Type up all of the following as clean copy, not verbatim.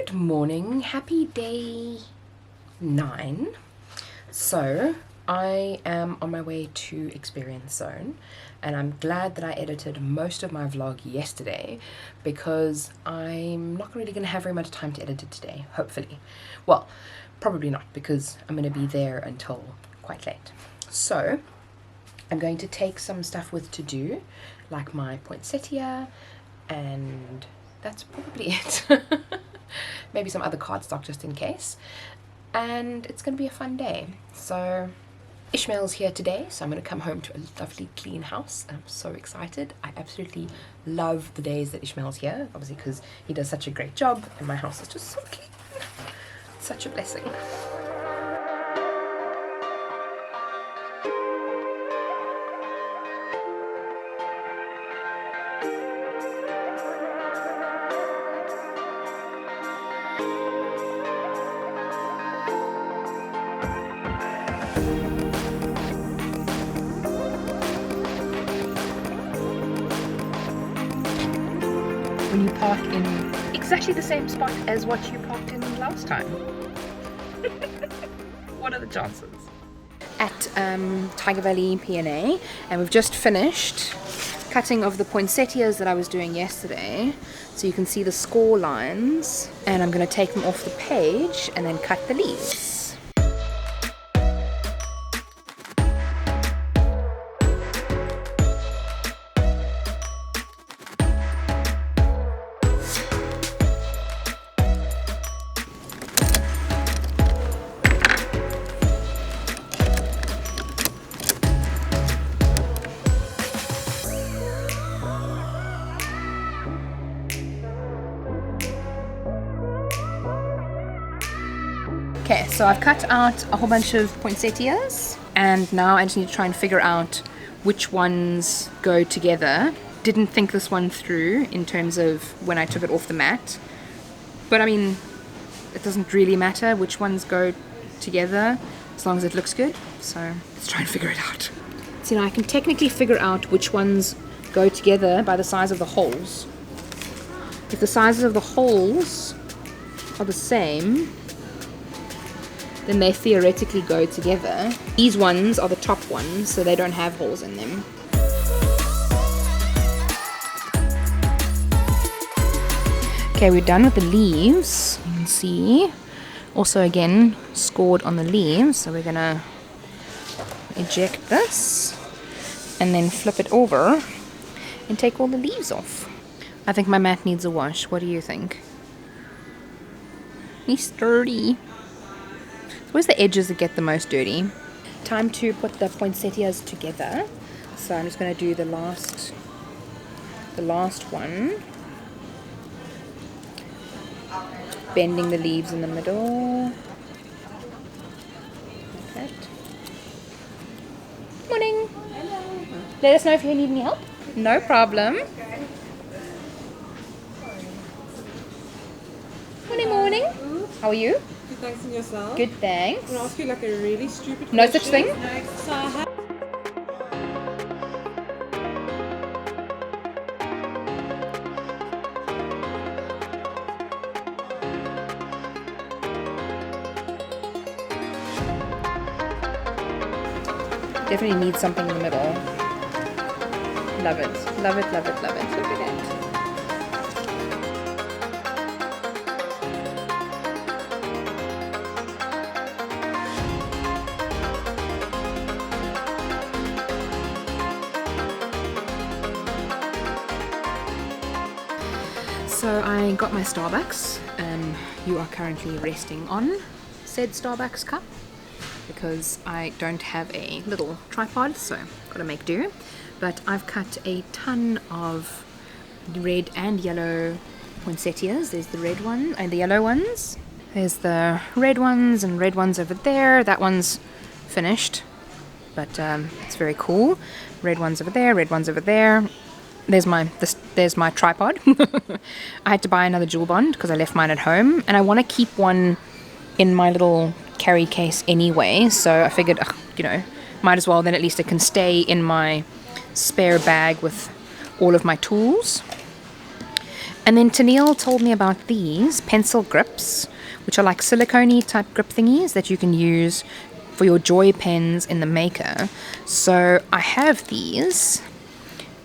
Good morning, happy day 9. So I am on my way to Experience Zone, and I'm glad that I edited most of my vlog yesterday because I'm not really going to have very much time to edit it today, hopefully. Well, probably not, because I'm going to be there until quite late. So I'm going to take some stuff with to do, like my poinsettia, and that's probably it. Maybe some other cardstock just in case. And it's going to be a fun day. So Ishmael's here today, so I'm going to come home to a lovely clean house. I'm so excited. I absolutely love the days that Ishmael's here, obviously because he does such a great job and my house is just so clean. It's such a blessing. When you park in exactly the same spot as what you parked in last time. What are the chances? At Tiger Valley PNA, and we've just finished cutting of the poinsettias that I was doing yesterday. So you can see the score lines, and I'm going to take them off the page and then cut the leaves. Okay, so I've cut out a whole bunch of poinsettias, and now I just need to try and figure out which ones go together. Didn't think this one through in terms of when I took it off the mat, but I mean, it doesn't really matter which ones go together as long as it looks good. So let's try and figure it out. So now I can technically figure out which ones go together by the size of the holes. If the sizes of the holes are the same, then they theoretically go together. These ones are the top ones, so they don't have holes in them. Okay, we're done with the leaves. You can see, also again, scored on the leaves. So we're gonna eject this and then flip it over and take all the leaves off. I think my mat needs a wash. What do you think? He's sturdy. Where's the edges that get the most dirty? Time to put the poinsettias together. So I'm just going to do the last one. Bending the leaves in the middle. Like that. Morning. Hello. Let us know if you need any help. No problem. Morning, morning. How are you? Good, thanks, and yourself? Good, thanks. I'm going to ask you like a really stupid No question. such thing? So I have... Definitely need something in the middle. Love it. Love it, love it, love it. Look at it. So I got my Starbucks. You are currently resting on said Starbucks cup because I don't have a little tripod, so gotta make do. But I've cut a ton of red and yellow poinsettias. There's the red one and the yellow ones. There's the red ones and red ones over there. That one's finished, but it's very cool. Red ones over there, red ones over there. There's my tripod. I had to buy another jewel bond because I left mine at home, and I want to keep one in my little carry case anyway, so I figured, might as well, then at least it can stay in my spare bag with all of my tools. And then Tennille told me about these pencil grips, which are like silicone-y type grip thingies that you can use for your joy pens in the maker. So I have these.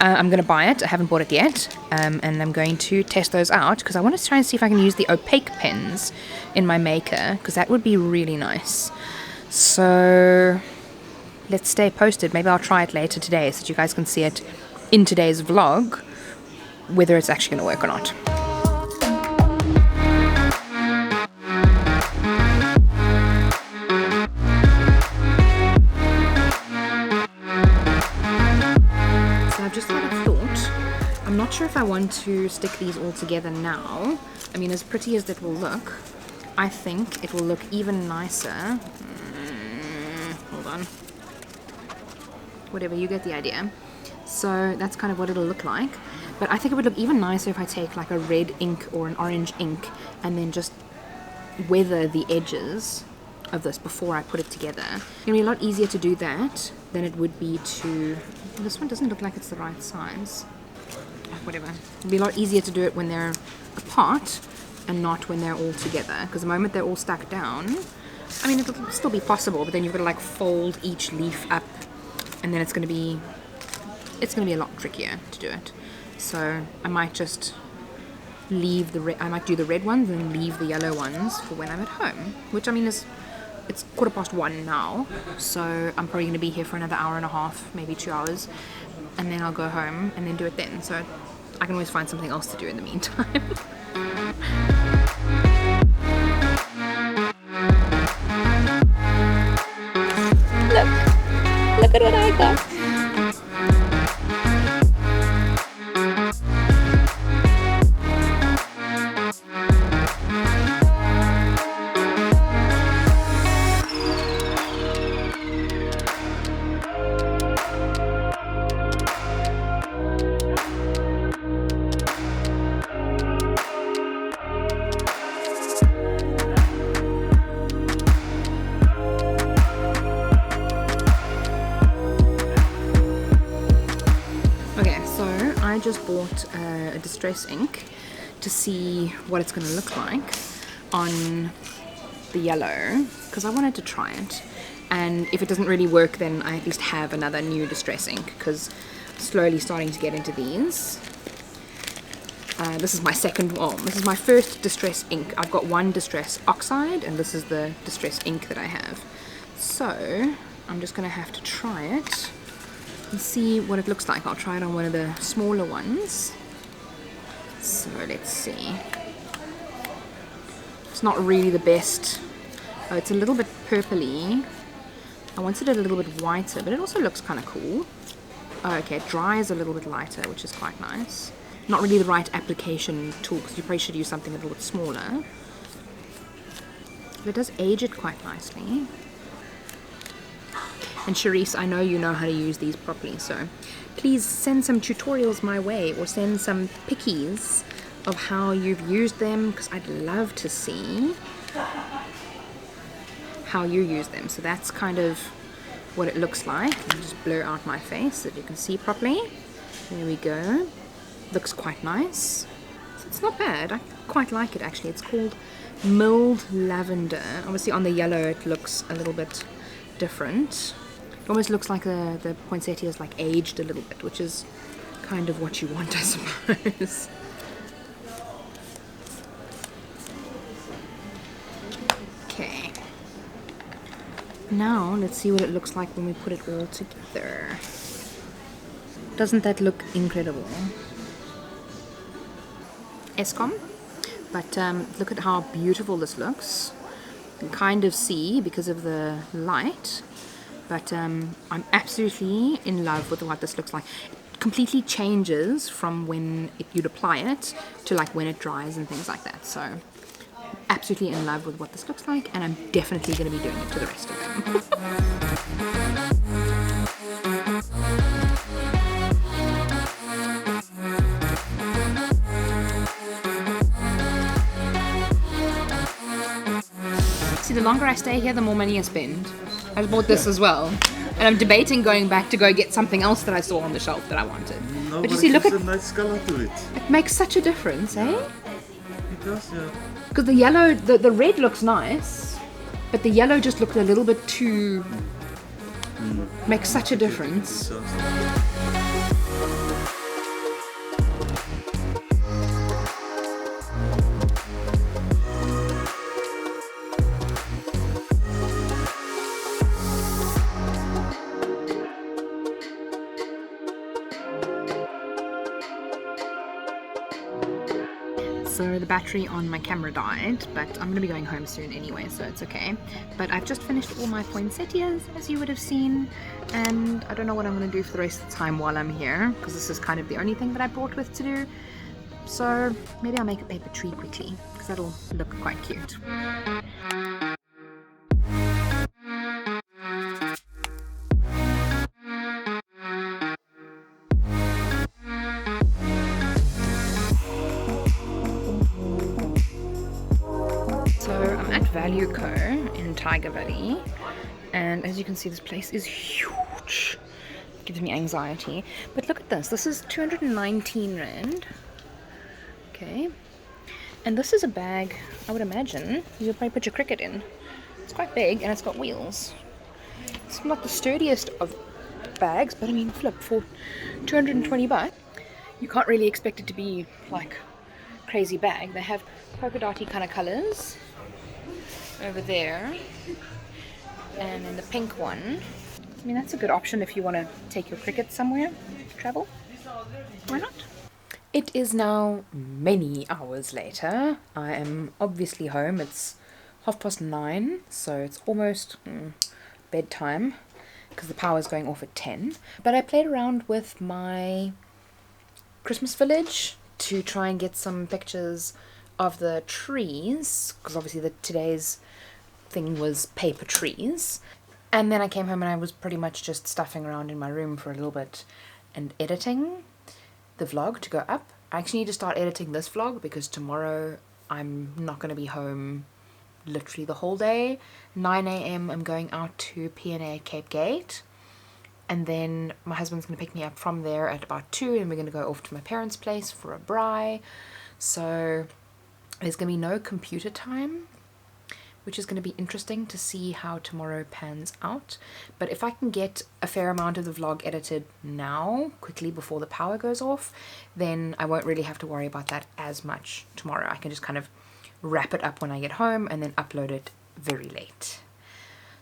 I'm going to buy it. I haven't bought it yet. And I'm going to test those out because I want to try and see if I can use the opaque pens in my maker, because that would be really nice. So let's stay posted. Maybe I'll try it later today so that you guys can see it in today's vlog, whether it's actually going to work or not. So I've just had a thought. I'm not sure if I want to stick these all together now. I mean, as pretty as that will look, I think it will look even nicer. Hold on. Whatever, you get the idea. So that's kind of what it'll look like. But I think it would look even nicer if I take like a red ink or an orange ink and then just weather the edges of this before I put it together. It's gonna be a lot easier to do that than it would be to... This one doesn't look like it's the right size. Whatever. It'll be a lot easier to do it when they're apart and not when they're all together. Because the moment they're all stuck down, I mean, it'll still be possible, but then you've got to like fold each leaf up, and then it's gonna be a lot trickier to do it. So I might just leave I might do the red ones and leave the yellow ones for when I'm at home, which I mean it's 1:15 now, so I'm probably going to be here for another hour and a half, maybe 2 hours, and then I'll go home and then do it then. So I can always find something else to do in the meantime. Look at what I got. I just bought a distress ink to see what it's going to look like on the yellow, because I wanted to try it, and if it doesn't really work then I at least have another new distress ink, because I'm slowly starting to get into these. This is my this is my first distress ink. I've got one distress oxide and this is the distress ink that I have. So I'm just going to have to try it and see what it looks like. I'll try it on one of the smaller ones. So let's see. It's not really the best. Oh, it's a little bit purpley. I wanted it a little bit whiter, but it also looks kind of cool. Oh, okay, it dries a little bit lighter, which is quite nice. Not really the right application tool, because you probably should use something a little bit smaller. But it does age it quite nicely. And Charisse, I know you know how to use these properly, so please send some tutorials my way, or send some pickies of how you've used them, because I'd love to see how you use them. So that's kind of what it looks like. I'll just blur out my face so that you can see properly. There we go. Looks quite nice. So it's not bad. I quite like it actually. It's called Milled Lavender. Obviously on the yellow it looks a little bit different. It almost looks like the poinsettia is like aged a little bit, which is kind of what you want, I suppose. Okay. Now let's see what it looks like when we put it all together. Doesn't that look incredible? Escom. But look at how beautiful this looks. You can kind of see because of the light. But I'm absolutely in love with what this looks like. It completely changes from when you'd apply it to like when it dries and things like that. So absolutely in love with what this looks like, and I'm definitely going to be doing it to the rest of them. See, the longer I stay here, the more money I spend. I bought this as well. And I'm debating going back to go get something else that I saw on the shelf that I wanted. No, But you see, look it's at a nice color to it. it makes such a difference, eh? It does, yeah. Because the yellow, the red looks nice, but the yellow just looked a little bit too. Makes such a difference. So the battery on my camera died, but I'm going to be going home soon anyway, so it's okay. But I've just finished all my poinsettias, as you would have seen, and I don't know what I'm going to do for the rest of the time while I'm here, because this is kind of the only thing that I brought with to do. So maybe I'll make a paper tree quickly, because that'll look quite cute. I'm at Value Co in Tiger Valley, and as you can see, this place is huge. It gives me anxiety. But look at this. This is 219 Rand. Okay. And this is a bag, I would imagine, you'll probably put your Cricut in. It's quite big and it's got wheels. It's not the sturdiest of bags, but I mean, flip, for 220 baht, you can't really expect it to be like crazy bag. They have polka dotty kind of colors over there, and then the pink one. I mean, that's a good option if you want to take your Cricut somewhere, travel. Why not? It is now many hours later. I am obviously home. It's 9:30, so it's almost bedtime because the power's going off at 10. But I played around with my Christmas village to try and get some pictures of the trees, because obviously today's thing was paper trees. And then I came home and I was pretty much just stuffing around in my room for a little bit and editing the vlog to go up. I actually need to start editing this vlog because tomorrow I'm not going to be home literally the whole day. 9 a.m. I'm going out to PNA Cape Gate, and then my husband's going to pick me up from there at about 2, and we're going to go off to my parents' place for a braai. So there's going to be no computer time, which is going to be interesting to see how tomorrow pans out. But if I can get a fair amount of the vlog edited now, quickly before the power goes off, then I won't really have to worry about that as much tomorrow. I can just kind of wrap it up when I get home and then upload it very late.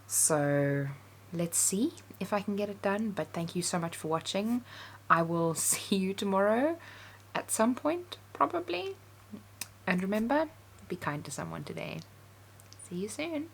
So let's see if I can get it done. But thank you so much for watching. I will see you tomorrow at some point, probably. And remember, be kind to someone today. See you soon.